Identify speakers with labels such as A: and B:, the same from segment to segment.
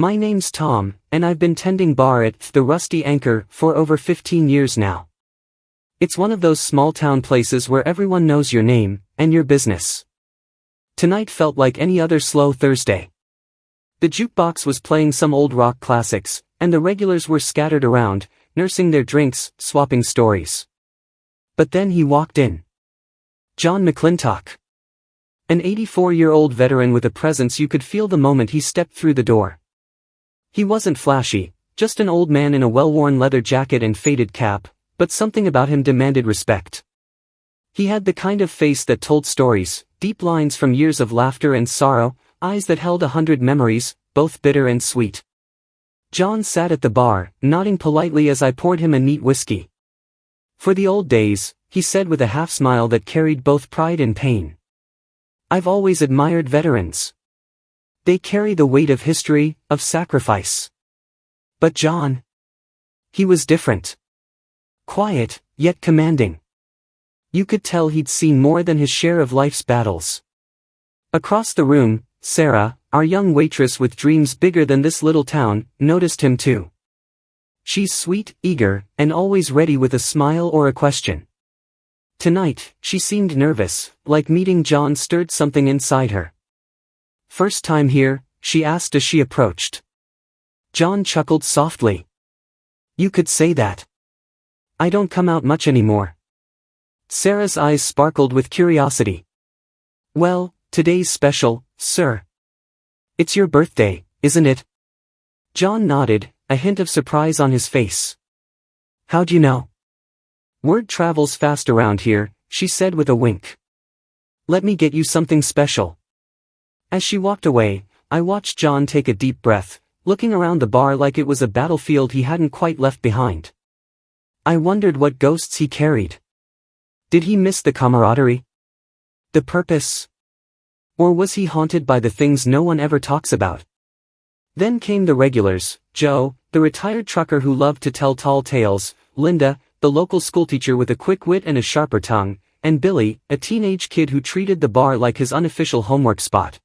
A: My name's Tom, and I've been tending bar at the Rusty Anchor for over 15 years now. It's one of those small-town places where everyone knows your name and your business. Tonight felt like any other slow Thursday. The jukebox was playing some old rock classics, and the regulars were scattered around, nursing their drinks, swapping stories. But then he walked in. John McClintock. An 84-year-old veteran with a presence you could feel the moment he stepped through the door. He wasn't flashy, just an old man in a well-worn leather jacket and faded cap, but something about him demanded respect. He had the kind of face that told stories, deep lines from years of laughter and sorrow, eyes that held 100 memories, both bitter and sweet. John sat at the bar, nodding politely as I poured him a neat whiskey. For the old days, he said with a half-smile that carried both pride and pain. I've always admired veterans. They carry the weight of history, of sacrifice. But John? He was different. Quiet, yet commanding. You could tell he'd seen more than his share of life's battles. Across the room, Sarah, our young waitress with dreams bigger than this little town, noticed him too. She's sweet, eager, and always ready with a smile or a question. Tonight, she seemed nervous, like meeting John stirred something inside her. First time here, she asked as she approached. John chuckled softly. You could say that. I don't come out much anymore. Sarah's eyes sparkled with curiosity. Well, today's special, sir. It's your birthday, isn't it? John nodded, a hint of surprise on his face. How'd you know? Word travels fast around here, she said with a wink. Let me get you something special. As she walked away, I watched John take a deep breath, looking around the bar like it was a battlefield he hadn't quite left behind. I wondered what ghosts he carried. Did he miss the camaraderie? The purpose? Or was he haunted by the things no one ever talks about? Then came the regulars, Joe, the retired trucker who loved to tell tall tales, Linda, the local schoolteacher with a quick wit and a sharper tongue, and Billy, a teenage kid who treated the bar like his unofficial homework spot.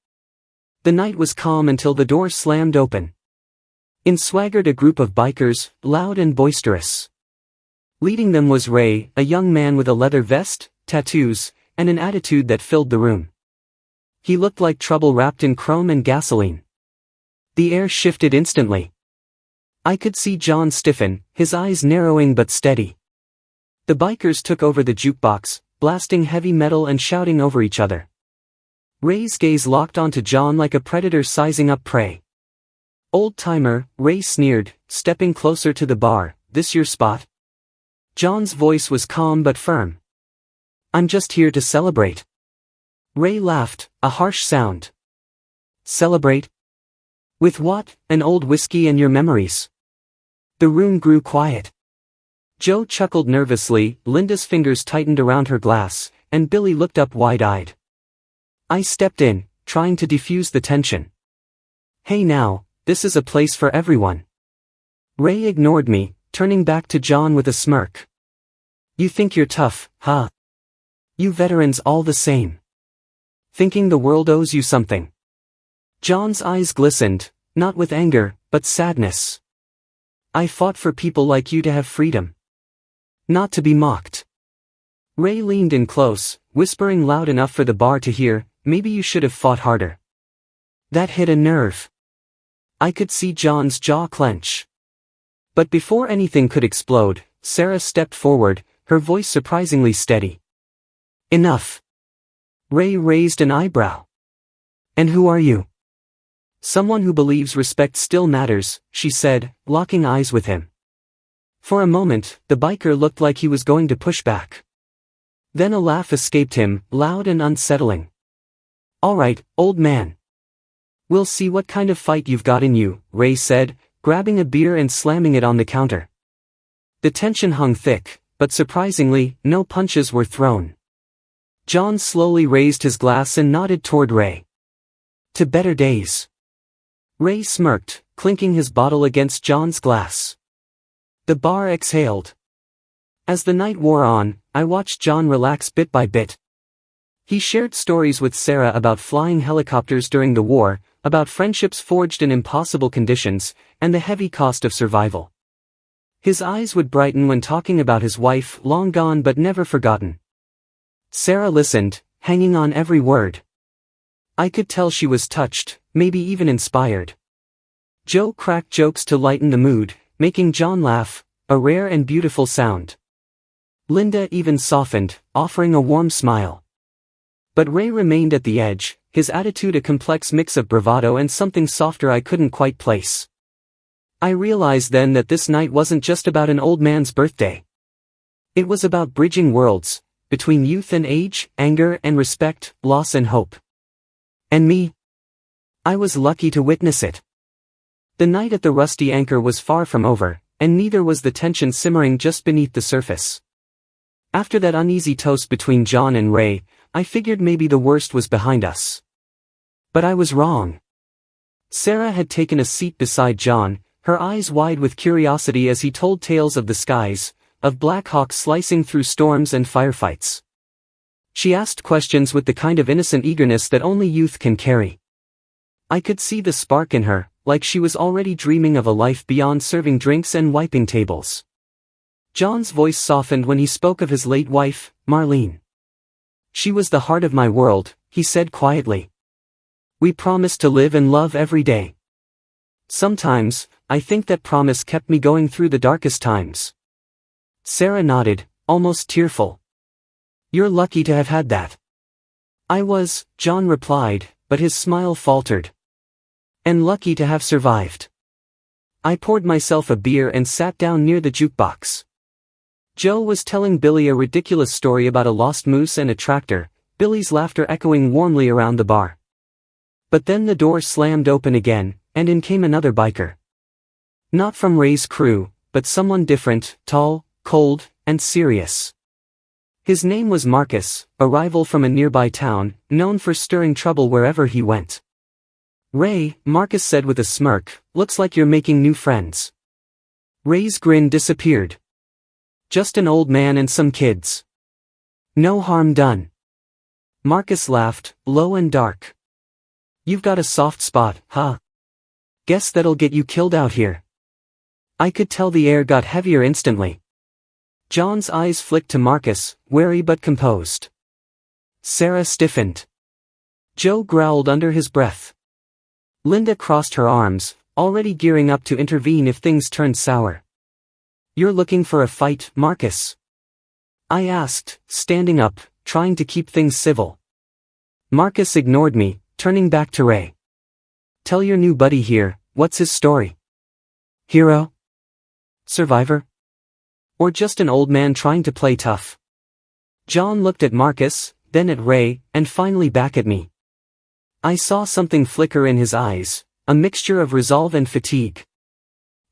A: The night was calm until the door slammed open. In swaggered a group of bikers, loud and boisterous. Leading them was Ray, a young man with a leather vest, tattoos, and an attitude that filled the room. He looked like trouble wrapped in chrome and gasoline. The air shifted instantly. I could see John stiffen, his eyes narrowing but steady. The bikers took over the jukebox, blasting heavy metal and shouting over each other. Ray's gaze locked onto John like a predator sizing up prey. Old-timer, Ray sneered, stepping closer to the bar, this your spot? John's voice was calm but firm. I'm just here to celebrate. Ray laughed, a harsh sound. Celebrate? With what? An old whiskey and your memories? The room grew quiet. Joe chuckled nervously, Linda's fingers tightened around her glass, and Billy looked up wide-eyed. I stepped in, trying to defuse the tension. Hey now, this is a place for everyone. Ray ignored me, turning back to John with a smirk. You think you're tough, huh? You veterans all the same. Thinking the world owes you something. John's eyes glistened, not with anger, but sadness. I fought for people like you to have freedom. Not to be mocked. Ray leaned in close, whispering loud enough for the bar to hear, maybe you should have fought harder. That hit a nerve. I could see John's jaw clench. But before anything could explode, Sarah stepped forward, her voice surprisingly steady. Enough. Ray raised an eyebrow. And who are you? Someone who believes respect still matters, she said, locking eyes with him. For a moment, the biker looked like he was going to push back. Then a laugh escaped him, loud and unsettling. All right, old man. We'll see what kind of fight you've got in you, Ray said, grabbing a beer and slamming it on the counter. The tension hung thick, but surprisingly, no punches were thrown. John slowly raised his glass and nodded toward Ray. To better days. Ray smirked, clinking his bottle against John's glass. The bar exhaled. As the night wore on, I watched John relax bit by bit. He shared stories with Sarah about flying helicopters during the war, about friendships forged in impossible conditions, and the heavy cost of survival. His eyes would brighten when talking about his wife, long gone but never forgotten. Sarah listened, hanging on every word. I could tell she was touched, maybe even inspired. Joe cracked jokes to lighten the mood, making John laugh, a rare and beautiful sound. Linda even softened, offering a warm smile. But Ray remained at the edge, his attitude a complex mix of bravado and something softer I couldn't quite place. I realized then that this night wasn't just about an old man's birthday. It was about bridging worlds, between youth and age, anger and respect, loss and hope. And me? I was lucky to witness it. The night at the Rusty Anchor was far from over, and neither was the tension simmering just beneath the surface. After that uneasy toast between John and Ray, I figured maybe the worst was behind us. But I was wrong. Sarah had taken a seat beside John, her eyes wide with curiosity as he told tales of the skies, of Black Hawks slicing through storms and firefights. She asked questions with the kind of innocent eagerness that only youth can carry. I could see the spark in her, like she was already dreaming of a life beyond serving drinks and wiping tables. John's voice softened when he spoke of his late wife, Marlene. She was the heart of my world, he said quietly. We promised to live and love every day. Sometimes, I think that promise kept me going through the darkest times. Sarah nodded, almost tearful. You're lucky to have had that. I was, John replied, but his smile faltered. And lucky to have survived. I poured myself a beer and sat down near the jukebox. Joe was telling Billy a ridiculous story about a lost moose and a tractor, Billy's laughter echoing warmly around the bar. But then the door slammed open again, and in came another biker. Not from Ray's crew, but someone different, tall, cold, and serious. His name was Marcus, a rival from a nearby town, known for stirring trouble wherever he went. Ray, Marcus said with a smirk, looks like you're making new friends. Ray's grin disappeared. Just an old man and some kids. No harm done. Marcus laughed, low and dark. You've got a soft spot, huh? Guess that'll get you killed out here. I could tell the air got heavier instantly. John's eyes flicked to Marcus, wary but composed. Sarah stiffened. Joe growled under his breath. Linda crossed her arms, already gearing up to intervene if things turned sour. You're looking for a fight, Marcus? I asked, standing up, trying to keep things civil. Marcus ignored me, turning back to Ray. Tell your new buddy here, what's his story? Hero? Survivor? Or just an old man trying to play tough? John looked at Marcus, then at Ray, and finally back at me. I saw something flicker in his eyes, a mixture of resolve and fatigue.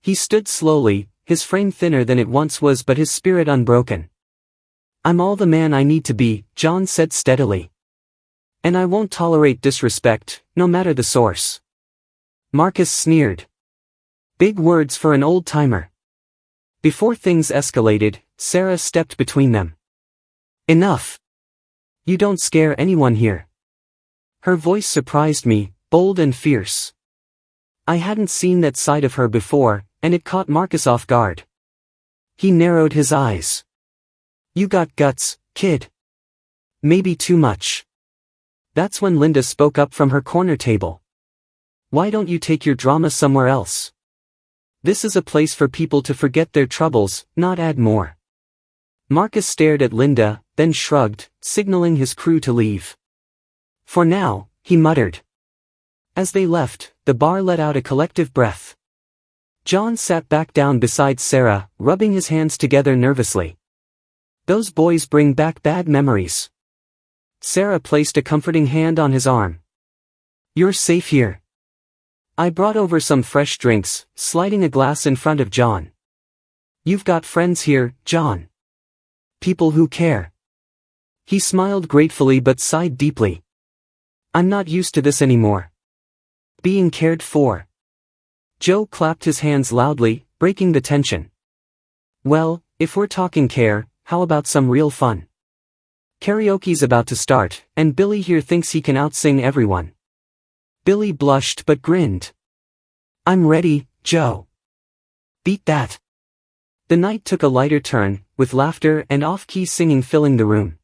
A: He stood slowly, his frame thinner than it once was but his spirit unbroken. I'm all the man I need to be, John said steadily. And I won't tolerate disrespect, no matter the source. Marcus sneered. Big words for an old-timer. Before things escalated, Sarah stepped between them. Enough. You don't scare anyone here. Her voice surprised me, bold and fierce. I hadn't seen that side of her before, and it caught Marcus off guard. He narrowed his eyes. You got guts, kid. Maybe too much. That's when Linda spoke up from her corner table. Why don't you take your drama somewhere else? This is a place for people to forget their troubles, not add more. Marcus stared at Linda, then shrugged, signaling his crew to leave. For now, he muttered. As they left, the bar let out a collective breath. John sat back down beside Sarah, rubbing his hands together nervously. Those boys bring back bad memories. Sarah placed a comforting hand on his arm. You're safe here. I brought over some fresh drinks, sliding a glass in front of John. You've got friends here, John. People who care. He smiled gratefully but sighed deeply. I'm not used to this anymore. Being cared for. Joe clapped his hands loudly, breaking the tension. Well, if we're talking care, how about some real fun? Karaoke's about to start, and Billy here thinks he can outsing everyone. Billy blushed but grinned. I'm ready, Joe. Beat that. The night took a lighter turn, with laughter and off-key singing filling the room.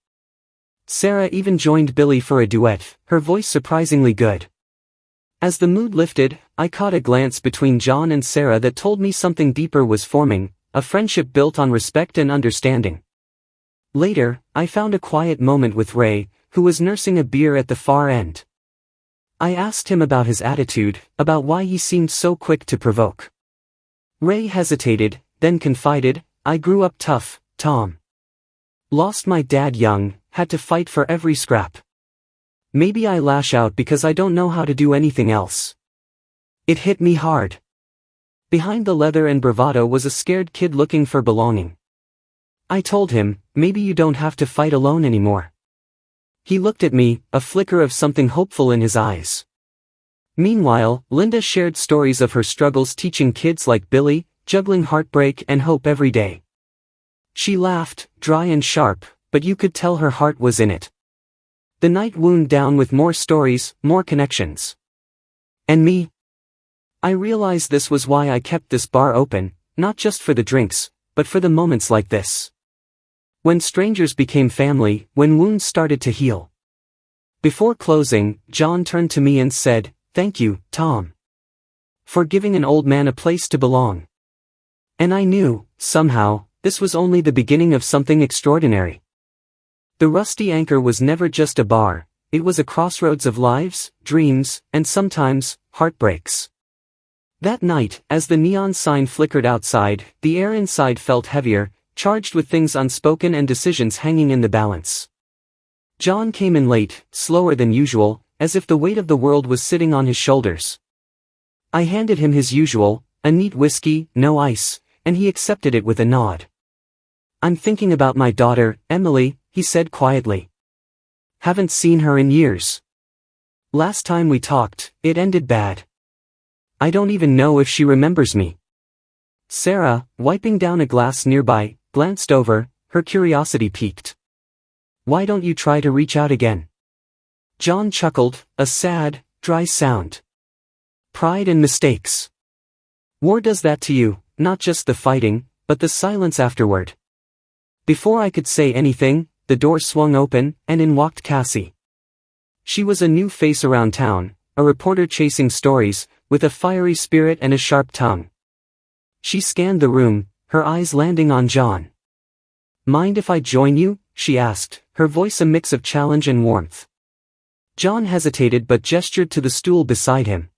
A: Sarah even joined Billy for a duet, her voice surprisingly good. As the mood lifted, I caught a glance between John and Sarah that told me something deeper was forming, a friendship built on respect and understanding. Later, I found a quiet moment with Ray, who was nursing a beer at the far end. I asked him about his attitude, about why he seemed so quick to provoke. Ray hesitated, then confided, I grew up tough, Tom. Lost my dad young, had to fight for every scrap. Maybe I lash out because I don't know how to do anything else. It hit me hard. Behind the leather and bravado was a scared kid looking for belonging. I told him, maybe you don't have to fight alone anymore. He looked at me, a flicker of something hopeful in his eyes. Meanwhile, Linda shared stories of her struggles teaching kids like Billy, juggling heartbreak and hope every day. She laughed, dry and sharp, but you could tell her heart was in it. The night wound down with more stories, more connections. And me? I realized this was why I kept this bar open, not just for the drinks, but for the moments like this. When strangers became family, when wounds started to heal. Before closing, John turned to me and said, "Thank you, Tom. For giving an old man a place to belong." And I knew, somehow, this was only the beginning of something extraordinary. The Rusty Anchor was never just a bar, it was a crossroads of lives, dreams, and sometimes, heartbreaks. That night, as the neon sign flickered outside, the air inside felt heavier, charged with things unspoken and decisions hanging in the balance. John came in late, slower than usual, as if the weight of the world was sitting on his shoulders. I handed him his usual, a neat whiskey, no ice, and he accepted it with a nod. "I'm thinking about my daughter, Emily," he said quietly. "Haven't seen her in years. Last time we talked, it ended bad. I don't even know if she remembers me." Sarah, wiping down a glass nearby, glanced over, her curiosity piqued. "Why don't you try to reach out again?" John chuckled, a sad, dry sound. "Pride and mistakes. War does that to you, not just the fighting, but the silence afterward." Before I could say anything, the door swung open, and in walked Cassie. She was a new face around town, a reporter chasing stories, with a fiery spirit and a sharp tongue. She scanned the room, her eyes landing on John. "Mind if I join you?" she asked, her voice a mix of challenge and warmth. John hesitated but gestured to the stool beside him.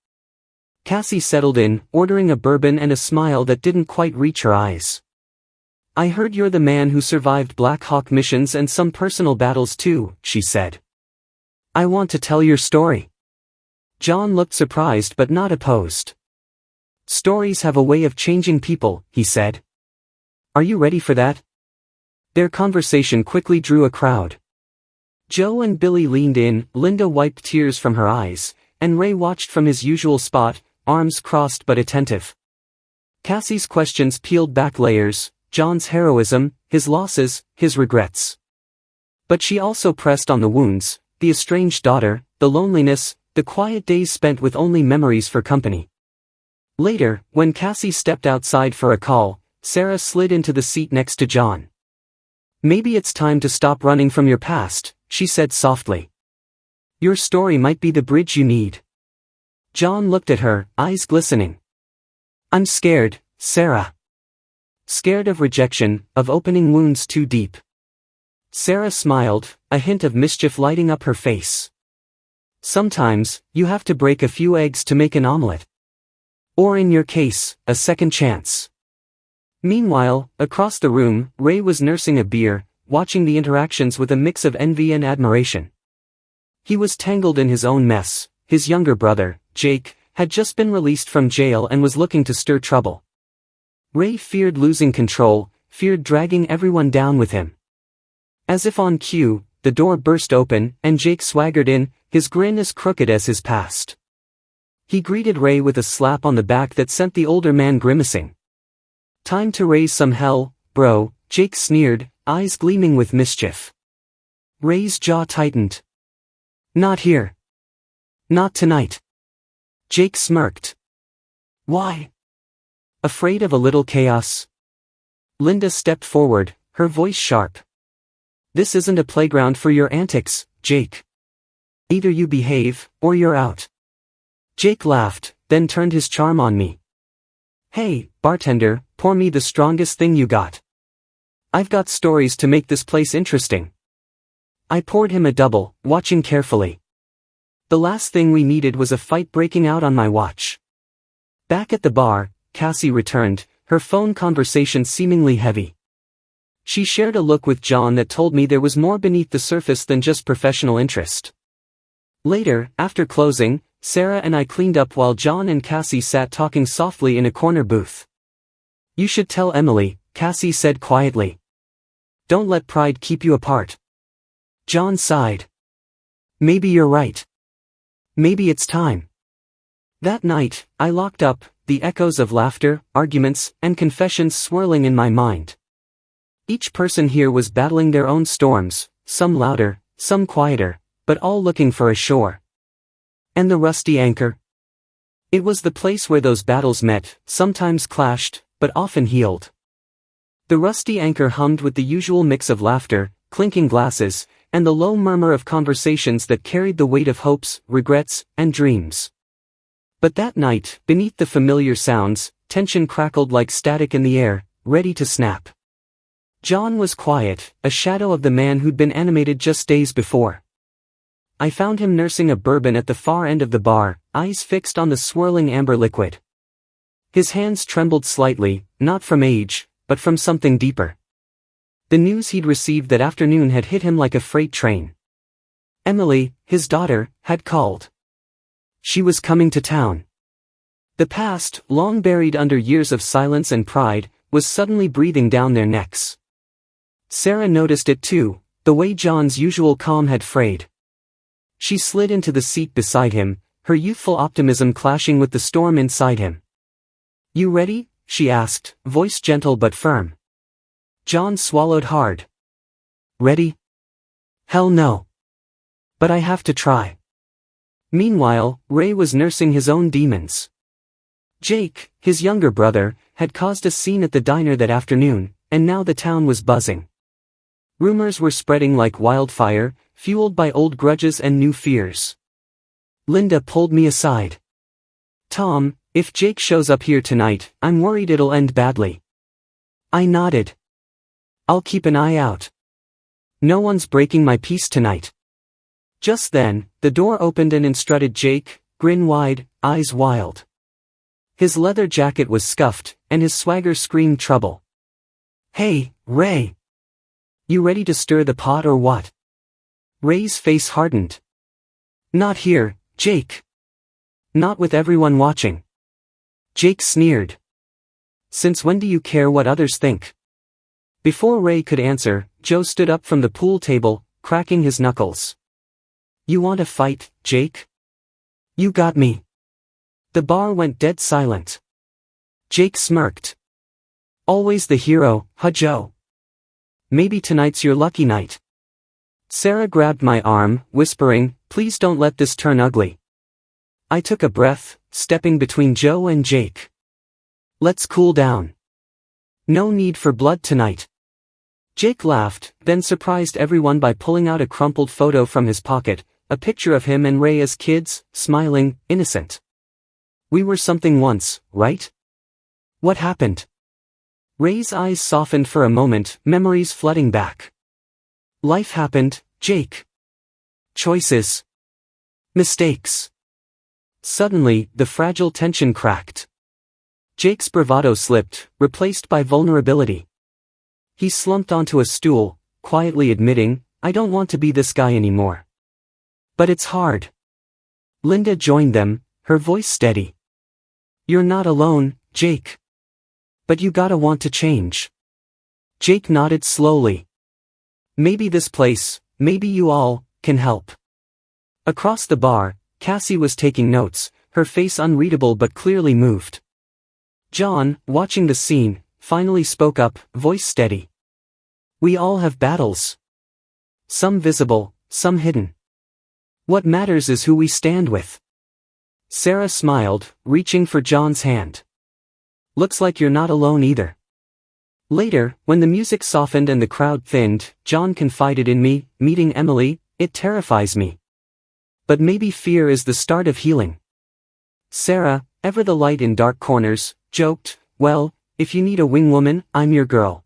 A: Cassie settled in, ordering a bourbon and a smile that didn't quite reach her eyes. "I heard you're the man who survived Black Hawk missions and some personal battles too," she said. "I want to tell your story." John looked surprised but not opposed. "Stories have a way of changing people," he said. "Are you ready for that?" Their conversation quickly drew a crowd. Joe and Billy leaned in, Linda wiped tears from her eyes, and Ray watched from his usual spot, arms crossed but attentive. Cassie's questions peeled back layers, John's heroism, his losses, his regrets. But she also pressed on the wounds, the estranged daughter, the loneliness, the quiet days spent with only memories for company. Later, when Cassie stepped outside for a call, Sarah slid into the seat next to John. "Maybe it's time to stop running from your past," she said softly. "Your story might be the bridge you need." John looked at her, eyes glistening. "I'm scared, Sarah. Scared of rejection, of opening wounds too deep." Sarah smiled, a hint of mischief lighting up her face. "Sometimes, you have to break a few eggs to make an omelet. Or in your case, a second chance." Meanwhile, across the room, Ray was nursing a beer, watching the interactions with a mix of envy and admiration. He was tangled in his own mess. His younger brother, Jake, had just been released from jail and was looking to stir trouble. Ray feared losing control, feared dragging everyone down with him. As if on cue, the door burst open, and Jake swaggered in, his grin as crooked as his past. He greeted Ray with a slap on the back that sent the older man grimacing. "Time to raise some hell, bro," Jake sneered, eyes gleaming with mischief. Ray's jaw tightened. "Not here. Not tonight." Jake smirked. Why? Afraid of a little chaos? Linda stepped forward, her voice sharp. This isn't a playground for your antics, Jake. Either you behave, or you're out. Jake laughed, then turned his charm on me. Hey, bartender, pour me the strongest thing you got. I've got stories to make this place interesting. I poured him a double, watching carefully. The last thing we needed was a fight breaking out on my watch. Back at the bar, Cassie returned, her phone conversation seemingly heavy. She shared a look with John that told me there was more beneath the surface than just professional interest. Later, after closing, Sarah and I cleaned up while John and Cassie sat talking softly in a corner booth. You should tell Emily, Cassie said quietly. Don't let pride keep you apart. John sighed. Maybe you're right. Maybe it's time. That night, I locked up, the echoes of laughter, arguments, and confessions swirling in my mind. Each person here was battling their own storms, some louder, some quieter, but all looking for a shore. And the rusty anchor? It was the place where those battles met, sometimes clashed, but often healed. The rusty anchor hummed with the usual mix of laughter, clinking glasses, and the low murmur of conversations that carried the weight of hopes, regrets, and dreams. But that night, beneath the familiar sounds, tension crackled like static in the air, ready to snap. John was quiet, a shadow of the man who'd been animated just days before. I found him nursing a bourbon at the far end of the bar, eyes fixed on the swirling amber liquid. His hands trembled slightly, not from age, but from something deeper. The news he'd received that afternoon had hit him like a freight train. Emily, his daughter, had called. She was coming to town. The past, long buried under years of silence and pride, was suddenly breathing down their necks. Sarah noticed it too, the way John's usual calm had frayed. She slid into the seat beside him, her youthful optimism clashing with the storm inside him. You ready? She asked, voice gentle but firm. John swallowed hard. Ready? Hell no. But I have to try. Meanwhile, Ray was nursing his own demons. Jake, his younger brother, had caused a scene at the diner that afternoon, and now the town was buzzing. Rumors were spreading like wildfire, fueled by old grudges and new fears. Linda pulled me aside. Tom, if Jake shows up here tonight, I'm worried it'll end badly. I nodded. I'll keep an eye out. No one's breaking my peace tonight. Just then, the door opened and in strutted Jake, grin wide, eyes wild. His leather jacket was scuffed, and his swagger screamed trouble. Hey, Ray! You ready to stir the pot or what? Ray's face hardened. Not here, Jake. Not with everyone watching. Jake sneered. Since when do you care what others think? Before Ray could answer, Joe stood up from the pool table, cracking his knuckles. You want a fight, Jake? You got me. The bar went dead silent. Jake smirked. Always the hero, huh Joe? Maybe tonight's your lucky night. Sarah grabbed my arm, whispering, please don't let this turn ugly. I took a breath, stepping between Joe and Jake. Let's cool down. No need for blood tonight. Jake laughed, then surprised everyone by pulling out a crumpled photo from his pocket, a picture of him and Ray as kids, smiling, innocent. We were something once, right? What happened? Ray's eyes softened for a moment, memories flooding back. Life happened, Jake. Choices. Mistakes. Suddenly, the fragile tension cracked. Jake's bravado slipped, replaced by vulnerability. He slumped onto a stool, quietly admitting, I don't want to be this guy anymore. But it's hard. Linda joined them, her voice steady. You're not alone, Jake. But you gotta want to change. Jake nodded slowly. Maybe this place, maybe you all, can help. Across the bar, Cassie was taking notes, her face unreadable but clearly moved. John, watching the scene, finally spoke up, voice steady. We all have battles. Some visible, some hidden. What matters is who we stand with. Sarah smiled, reaching for John's hand. Looks like you're not alone either. Later, when the music softened and the crowd thinned, John confided in me, meeting Emily, it terrifies me. But maybe fear is the start of healing. Sarah, ever the light in dark corners, joked, well, if you need a wingwoman, I'm your girl.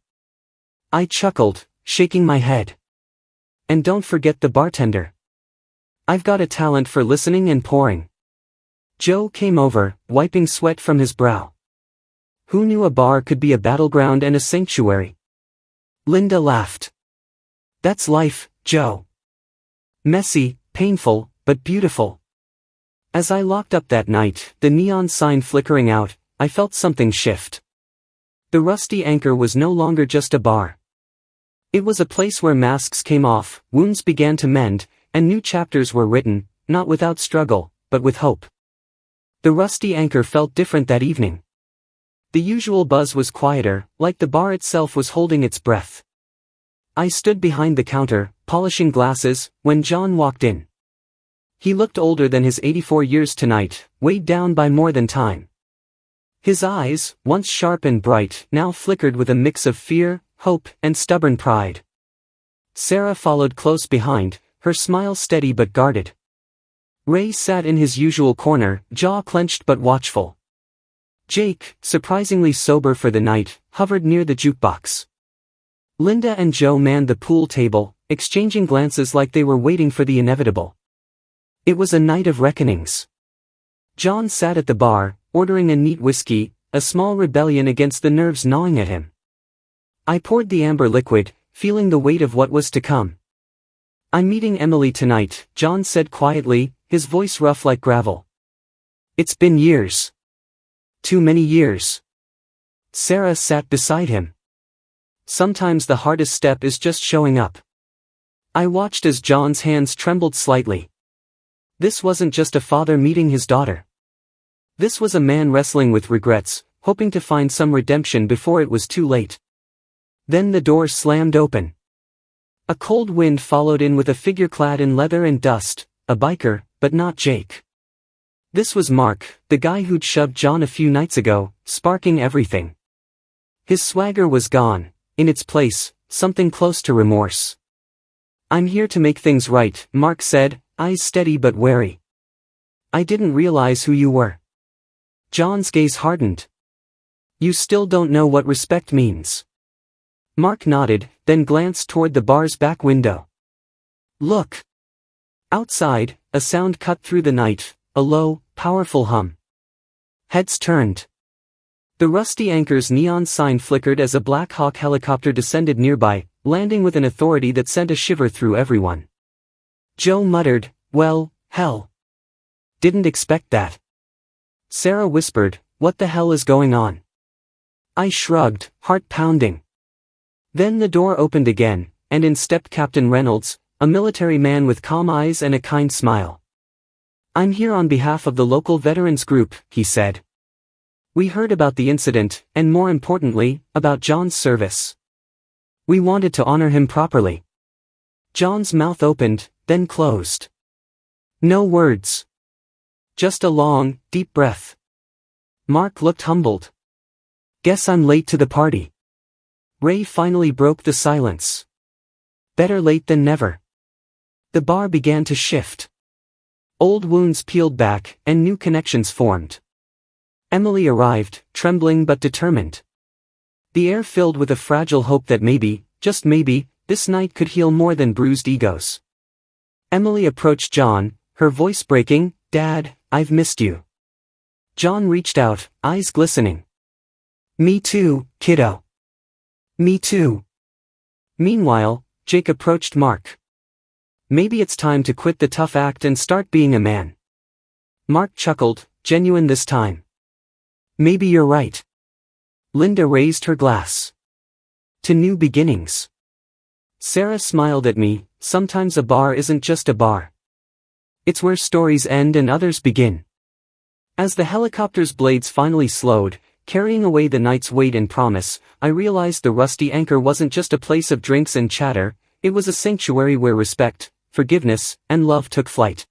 A: I chuckled, shaking my head. And don't forget the bartender. I've got a talent for listening and pouring. Joe came over, wiping sweat from his brow. Who knew a bar could be a battleground and a sanctuary? Linda laughed. That's life, Joe. Messy, painful, but beautiful. As I locked up that night, the neon sign flickering out, I felt something shift. The Rusty Anchor was no longer just a bar. It was a place where masks came off, wounds began to mend, and new chapters were written, not without struggle, but with hope. The Rusty Anchor felt different that evening. The usual buzz was quieter, like the bar itself was holding its breath. I stood behind the counter, polishing glasses, when John walked in. He looked older than his 84 years tonight, weighed down by more than time. His eyes, once sharp and bright, now flickered with a mix of fear, hope, and stubborn pride. Sarah followed close behind, her smile steady but guarded. Ray sat in his usual corner, jaw clenched but watchful. Jake, surprisingly sober for the night, hovered near the jukebox. Linda and Joe manned the pool table, exchanging glances like they were waiting for the inevitable. It was a night of reckonings. John sat at the bar, ordering a neat whiskey, a small rebellion against the nerves gnawing at him. I poured the amber liquid, feeling the weight of what was to come. I'm meeting Emily tonight, John said quietly, his voice rough like gravel. It's been years. Too many years. Sarah sat beside him. Sometimes the hardest step is just showing up. I watched as John's hands trembled slightly. This wasn't just a father meeting his daughter. This was a man wrestling with regrets, hoping to find some redemption before it was too late. Then the door slammed open. A cold wind followed in with a figure clad in leather and dust, a biker, but not Jake. This was Mark, the guy who'd shoved John a few nights ago, sparking everything. His swagger was gone, in its place, something close to remorse. I'm here to make things right, Mark said, eyes steady but wary. I didn't realize who you were. John's gaze hardened. You still don't know what respect means. Mark nodded, then glanced toward the bar's back window. Look. Outside, a sound cut through the night, a low, powerful hum. Heads turned. The Rusty Anchor's neon sign flickered as a Black Hawk helicopter descended nearby, landing with an authority that sent a shiver through everyone. Joe muttered, well, hell. Didn't expect that. Sarah whispered, what the hell is going on? I shrugged, heart pounding. Then the door opened again, and in stepped Captain Reynolds, a military man with calm eyes and a kind smile. I'm here on behalf of the local veterans group, he said. We heard about the incident, and more importantly, about John's service. We wanted to honor him properly. John's mouth opened, then closed. No words. Just a long, deep breath. Mark looked humbled. Guess I'm late to the party. Ray finally broke the silence. Better late than never. The bar began to shift. Old wounds peeled back, and new connections formed. Emily arrived, trembling but determined. The air filled with a fragile hope that maybe, just maybe, this night could heal more than bruised egos. Emily approached John, her voice breaking, Dad, I've missed you. John reached out, eyes glistening. Me too, kiddo. Me too. Meanwhile, Jake approached Mark. Maybe it's time to quit the tough act and start being a man. Mark chuckled, genuine this time. Maybe you're right. Linda raised her glass. To new beginnings. Sarah smiled at me, sometimes a bar isn't just a bar. It's where stories end and others begin. As the helicopter's blades finally slowed, carrying away the night's weight and promise, I realized the Rusty Anchor wasn't just a place of drinks and chatter, it was a sanctuary where respect, forgiveness, and love took flight.